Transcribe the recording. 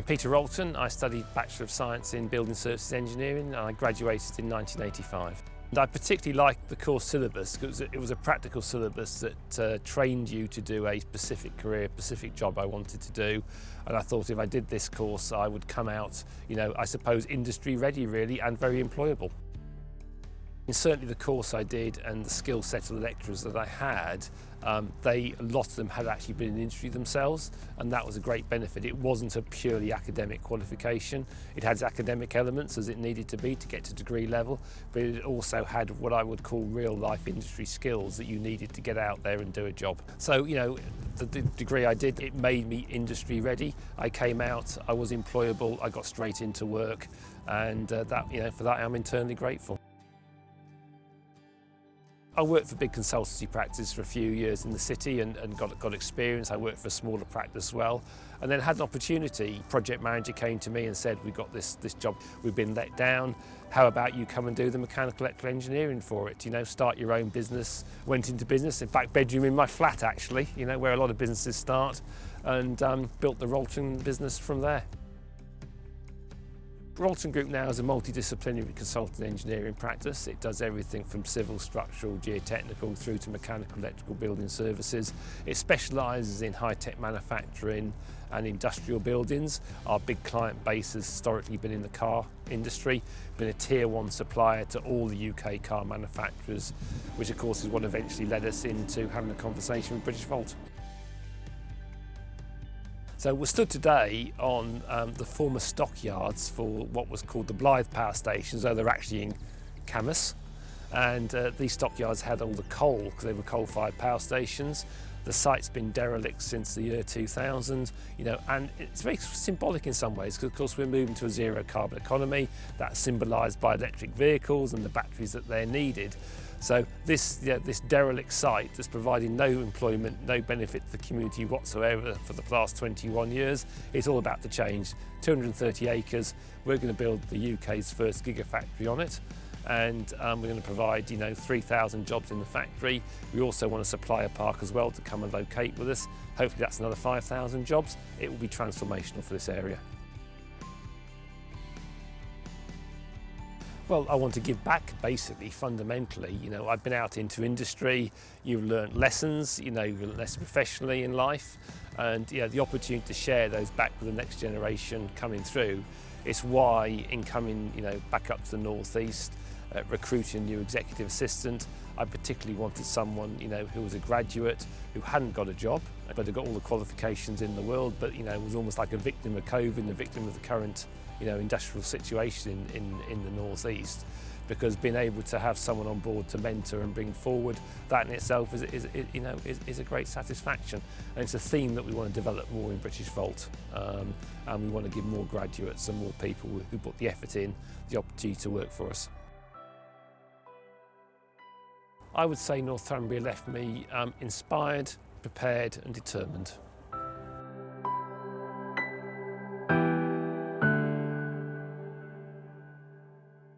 Peter Rolton. I studied Bachelor of Science in Building Services Engineering and I graduated in 1985. And I particularly liked the course syllabus because it was a practical syllabus that trained you to do a specific career, specific job I wanted to do. And I thought if I did this course, I would come out, I suppose industry ready really and very employable. And certainly the course I did and the skill set of the lecturers that I had, a lot of them had actually been in industry themselves, and that was a great benefit. It wasn't a purely academic qualification. It had academic elements as it needed to be to get to degree level, but it also had what I would call real life industry skills that you needed to get out there and do a job. So, the degree I did, it made me industry ready. I came out, I was employable, I got straight into work, and for that I'm eternally grateful. I worked for a big consultancy practice for a few years in the city and got experience. I worked for a smaller practice as well, and then had an opportunity. Project manager came to me and said, we've got this job, we've been let down. How about you come and do the mechanical electrical engineering for it? Start your own business. Went into business, in fact, bedroom in my flat actually, where a lot of businesses start, and built the Rolton business from there. Rolton Group now is a multidisciplinary consultant engineering practice. It does everything from civil, structural, geotechnical through to mechanical, electrical building services. It specialises in high-tech manufacturing and industrial buildings. Our big client base has historically been in the car industry, been a tier 1 supplier to all the UK car manufacturers, which of course is what eventually led us into having a conversation with Britishvolt. So we're stood today on the former stockyards for what was called the Blythe Power Stations, though they're actually in Camas. And these stockyards had all the coal, because they were coal-fired power stations. The site's been derelict since the year 2000, and it's very symbolic in some ways, because of course we're moving to a zero carbon economy. That's symbolised by electric vehicles and the batteries that they're needed. So this derelict site that's providing no employment, no benefit to the community whatsoever for the last 21 years, it's all about to change. 230 acres, we're going to build the UK's first gigafactory on it, and we're going to provide 3,000 jobs in the factory. We also want a supplier park as well to come and locate with us. Hopefully that's another 5,000 jobs. It will be transformational for this area. Well, I want to give back, basically, fundamentally. I've been out into industry, you've learnt lessons, you've learnt lessons professionally in life, and the opportunity to share those back with the next generation coming through. It's why in coming, back up to the northeast, recruiting a new executive assistant, I particularly wanted someone, who was a graduate, who hadn't got a job, but had got all the qualifications in the world, but, was almost like a victim of COVID, a victim of the current industrial situation in the northeast, because being able to have someone on board to mentor and bring forward, that in itself is a great satisfaction, and it's a theme that we want to develop more in Britishvolt, and we want to give more graduates and more people who put the effort in the opportunity to work for us. I would say Northumbria left me inspired, prepared and determined.